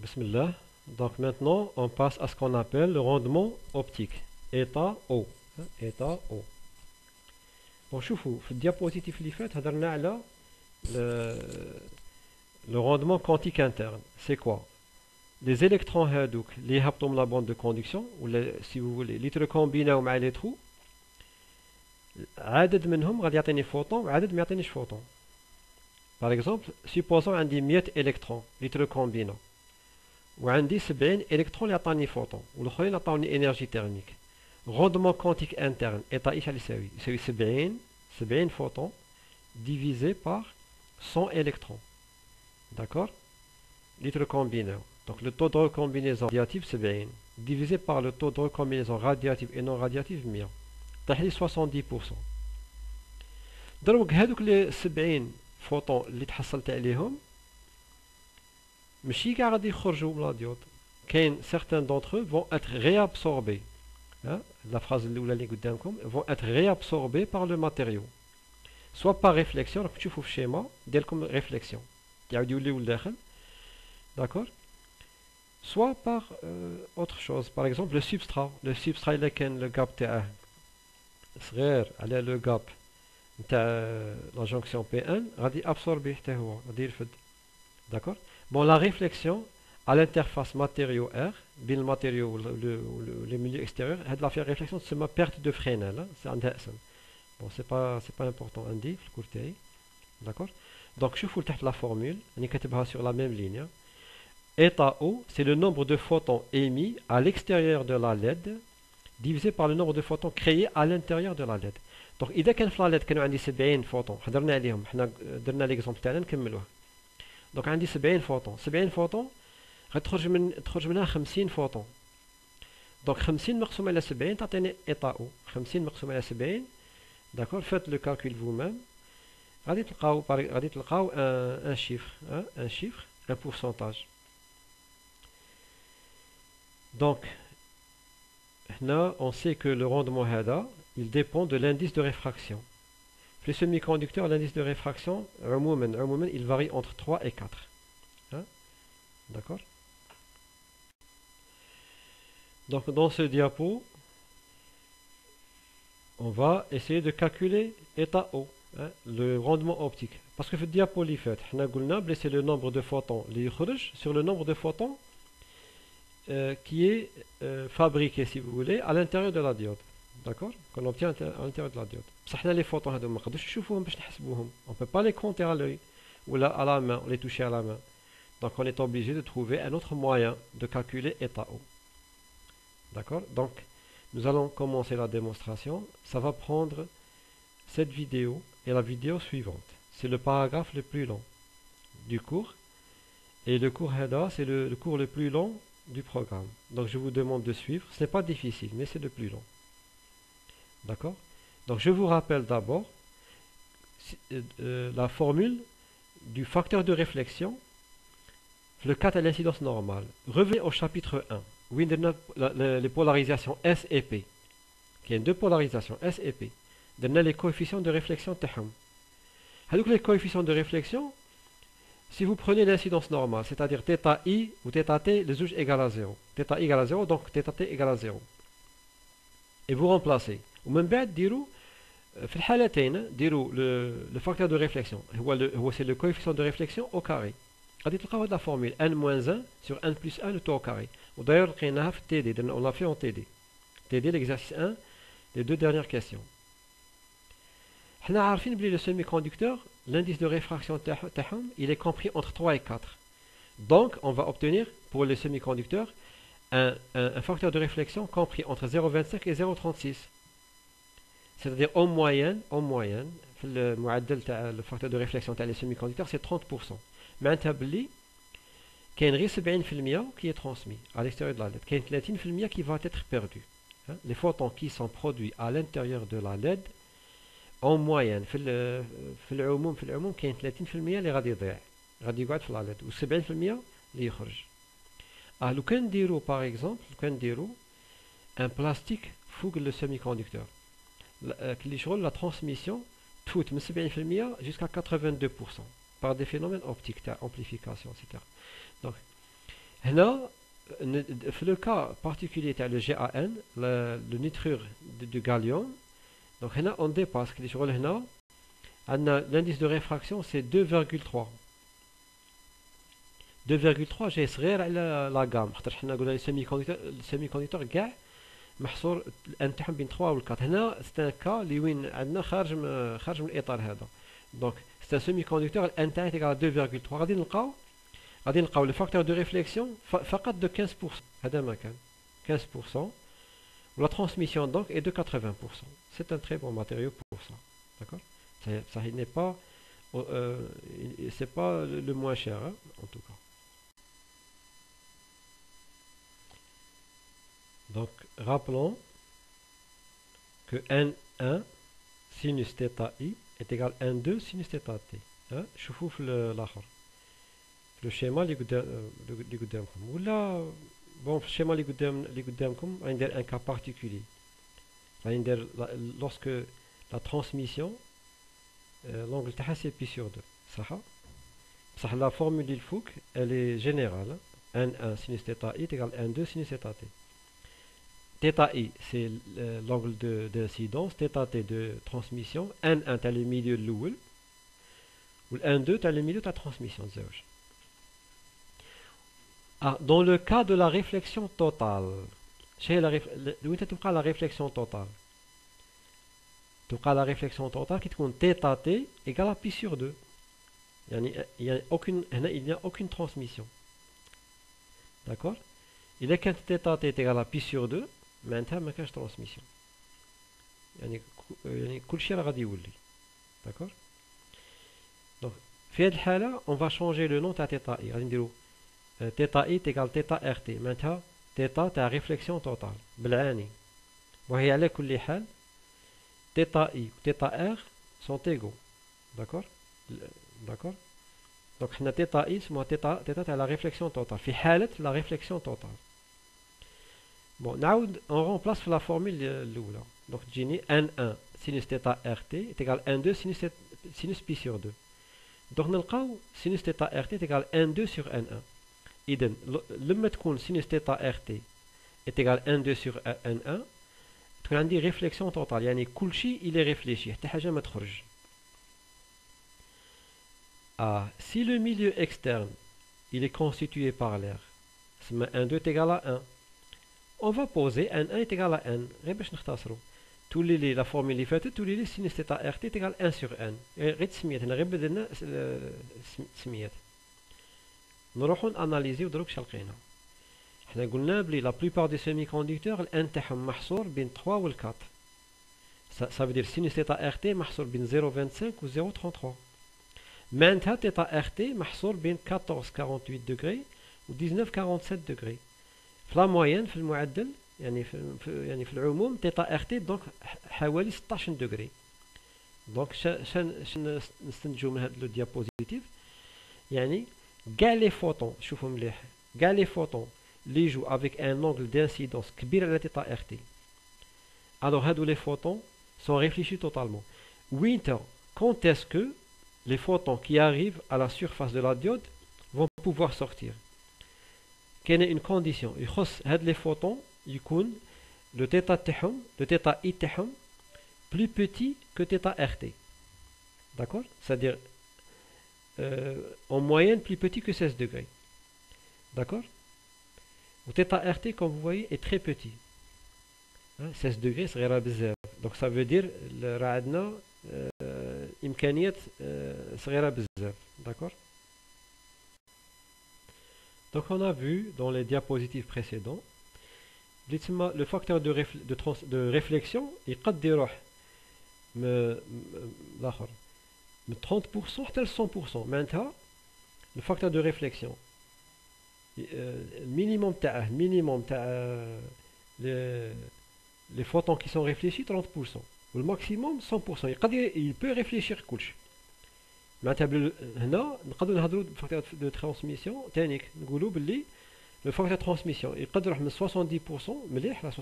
Bismillah. Donc maintenant, on passe à ce qu'on appelle le rendement optique. État O. État O. Bon, شوفوا في الديابوزيتيف اللي فات هضرنا على le rendement quantique interne. C'est quoi? Les électrons هادوك اللي يهبطوا من la bande de conduction ولا si vous voulez اللي يتركومبيناو مع لي ترو عدد منهم غادي يعطيني فوطون وعدد ما يعطينيش فوطون. Par exemple, supposons عندي 100 électrons اللي يتركومبيناو وعندي 70 électrons اللي عطاني فوطون والاخرين عطاوني انرجي تيرميك. Rendement quantique interne état ايش يساوي؟ يساوي 70 photons divisé par 100 électrons. D'accord? Litre combiné. Donc le taux de recombinaison radiative 70 divisé par le taux de recombinaison radiative et non radiative 100. تحلي 70%. دروك هادوك لي 70 فوطون اللي تحصلت عليهم ماشي كاع غادي يخرجوا من الديود. كاين certains d'entre eux vont être réabsorbés. La phrase الاولى اللي قدامكم vont être réabsorbés par le matériau. Soit par réflexion, راكم تشوفوا في الشيما ديالكم réflexion يعاودوا يوليو لداخل. D'accord? Soit par autre chose. Par exemple le substrat. Le substrat إلا كان le gap تاعه صغير على le gap نتاع la jonction P1 غادي absorber حتى هو غادي يرفد. D'accord? Bon, la réflexion à l'interface matériau-R, بين الماتيريو le milieu extérieur, هاد la réflexion تسمى perte de Fresnel, c'est عندها اسم. Bon, c'est pas important عندي في الكور تاعي. D'accord? Donc شوفوا تحت la formule, راني كاتبها sur la même ligne. État O, c'est le nombre de photons émis à l'extérieur de la LED divisé par le nombre de photons créés à l'intérieur de la LED. Donc إذا كان في la LED كانوا عندي 70 فوتون حضرنا عليهم حنا درنا ليكزومبل تاعنا نكملوه. دونك عندي 70 فوطون 70 فوطون تخرج منها 50 فوطون. دونك 50 مقسوم على 70 تعطيني ايطا او. 50 مقسوم على 70 داكور. فات لو كالكول فو ميم غادي تلقاو ان شيفر ان بورسونتاج. دونك هنا on sait que le rendement هذا il dépend de l'indice de réfraction. Les semi-conducteurs, l'indice de réfraction, il varie entre 3 et 4. Hein? D'accord? Donc, dans ce diapo, on va essayer de calculer état O, hein, le rendement optique. Parce que le diapo, c'est le nombre de photons sur le nombre de photons qui est fabriqué, si vous voulez, à l'intérieur de la diode. D'accord? Qu'on obtient à l'intérieur de la diode. بصح les photons هادو ما نقدروش نشوفوهم باش نحسبوهم. On peut pas les compter à l'œil ou là à la main, les toucher à la main. Donc on est obligé de trouver un autre moyen de calculer état O. D'accord? Donc nous allons commencer la démonstration. Ça va prendre cette vidéo et la vidéo suivante. C'est le paragraphe le plus long du cours. Et le cours HEDA, c'est le cours le plus long du programme. Donc je vous demande de suivre. Ce n'est pas difficile, mais c'est le plus long. D'accord? Donc je vous rappelle d'abord la formule du facteur de réflexion, le cas de l'incidence normale. Revenez au chapitre 1, où il y a les polarisations S et P. Il y a deux polarisations, S et P. Il y a les coefficients de réflexion. Donc les coefficients de réflexion, si vous prenez l'incidence normale, c'est-à-dire θ I ou θ T, les zouges égale à 0. θ égale à 0, donc θ T égale à 0. Et vous remplacez. ومن بعد ديروا في الحالتين ديروا le facteur de réflexion هو c'est le coefficient de réflexion au carré. غادي تلقاو هاد la formule n-1 sur n plus 1 le tout au carré. وداير لقيناها في TD, on l'a fait en TD. TD l'exercice 1, les deux dernières questions. حنا عارفين بلي le semi-conducteur, l'indice de réfraction تاعهم, il est compris entre 3 et 4. Donc on va obtenir pour les semi-conducteurs un facteur de réflexion compris entre 0,25 et 0,36. C'est-à-dire en moyenne, le facteur de réflexion les semi-conducteurs c'est 30%. معناتها بلي كاين غير 70% qui est transmis à l'extérieur de la LED. كاين 30% qui va être perdu. Les photons qui sont produits à l'intérieur de la LED en moyenne في العموم كاين 30% اللي غادي يضيع غادي يقعد في la LED و 70% اللي يخرج. لو كان نديرو par exemple un plastique فوق le semi-conducteur اللي شغل la transmission تفوت من 70% jusqu'à 82% par des phénomènes optiques, amplification, etc. Donc, هنا في لو كا particulier تاع لو جي ا ان لو نيترور دو غاليوم. دونك هنا اون ديباس كي شغل هنا عندنا لانديس دو ريفراكسيون سي 2,3. 2,3 جاي صغير على لا غام، خاطر حنا قلنا السيمي كونديكتور كاع محصور الان تاعهم بين 3 و 4. هنا سي ان كا اللي وين عندنا خارج من الاطار هذا. دونك سي ان سيمي كونديكتور الان تاعي تيكال 2,3. غادي نلقاو لو فاكتور دو ريفليكسيون فقط دو 15%. هذا ما كان 15%. La transmission donc est de 80%. C'est un très bon matériau pour ça. D'accord? Ça, il n'est pas, c'est pas le moins cher, hein, en tout cas. Donc, rappelons que N1 sinus θ I est égal à N2 sinus θ T. Hein? شوفوا في الآخر. في الشيما اللي قدامكم ولا bon في الشيما اللي قدامكم غادي ندير ان كا بارتيكولي. غادي ندير lorsque la transmission l'angle تاعها c'est pi sur 2 صح. بصح la formule ديال فوك elle est générale. N1 sinus θ I est égal à N2 sinus θ T. Θ I c'est l'angle d'incidence, θ T de transmission, N1 تاع le milieu الاول و N2 تاع le milieu تاع transmission زوج. Dans le cas de la réflexion totale, où est la réflexion totale? La réflexion totale qui compte θ T égale à pi sur 2. Il n'y a aucune transmission. D'accord? Il est quand θ T est égal à pi sur 2, maintenant il n'y a pas de transmission. D'accord? Donc, on va changer le nom de θ I. θ I est égal à θ RT. معناتها θ تاع ريفليكسيون توتال بالعاني، وهي على كل حال θ I و θ R sont égaux. D'accord. دونك حنا θ I اسمها θ تاع لا ريفليكسيون توتال في حالة لا ريفليكسيون توتال. بون نعاود اون رومبلاس في لا فورمول الأولى. دونك تجيني N1 sinus θ RT est égal à N2 sinus pi sur 2. دونك نلقاو sinus θ RT est égal à N2 sur N1. إذن لما تكون سينوس تيتا ار تي est égal 1,2 sur N1 تكون عندي ريفليكسيون توتال، يعني كل شيء إلي ريفليشي حتى حاجة ما تخرج. Si le milieu externe il est constitué par l'air, N2 est égal à 1, on va poser N1 est égal à N. غير باش نختصروا تولي لي لا فورمول اللي فاتت تولي لي سينوس تيتا ار تي est égal 1 sur N. غير تسميات هنا غير بدلنا تسميات. نروحو ناناليزيو دروك شا لقينا. حنا قلنا بلي لا بلوبار دي سيمي كونديكتور الان تاعهم محصور بين 3 و 4. ça veut dire sinus θ RT محصور بين 0,25 و 0,33. معناتها θ RT محصور بين 14,48 دوغري و 19,47 دوغري. في لا موين في المعدل يعني في العموم θ RT دونك حوالي 16 دوغري. دونك شن نستنتجو من هاد لو ديابوزيتيف؟ يعني كاع لي فوتون شوفوا مليح، كاع لي فوتون اللي يجوا افيك ان انغل دانسيدونس كبير على θ ار تي، alors هادو لي فوتون sont réfléchis totalement. Winter, quand est-ce que les photons qui arrivent à la surface de la diode vont pouvoir sortir? كاينه une condition يخص هاد لي فوتون يكون le θ تاعهم le θ I تاعهم plus petit que θ RT. D'accord? C'est-à-dire en moyenne plus petit que 16 degrés. D'accord? Le θ RT, comme vous voyez, est très petit. 16 degrés صغيرة بزاف. Donc ça veut dire راه عندنا إمكانيات صغيرة بزاف. D'accord? Donc on a vu dans les diapositives précédentes le facteur de réflexion يقد يروح الآخر من 30% حتى ل 100%. معناتها le facteur de réflexion المينيموم تاع les photons qui sont réfléchis 30% le maximum 100%. il peut réfléchir كلشي. معناتها هنا نقدروا نهضروا facteur de transmission تانيك نقولوا باللي le facteur de transmission يقدر يروح من 70% مليح ل 70%،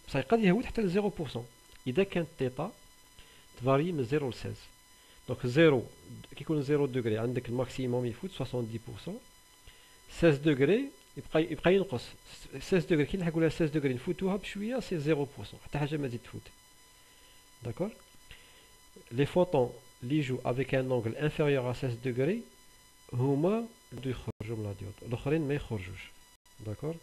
بصح يقدر يهود حتى ل 0% اذا كانت تيتا تفاري من 0 ل 16. دونك 0 كي يكون 0 دوغري عندك الماكسيموم يفوت 70%، 16 دوغري يبقى ينقص 16 دوغري. كي نلحقوا لها 16 دوغري نفوتوها بشويه سي 0%، حتى حاجه ما تزيد تفوت. داكور. لي فوتون اللي يجوا افيك ان انغل انفيريور ا 16 دوغري هما اللي يخرجوا من لا ديود، الاخرين ما يخرجوش. داكور.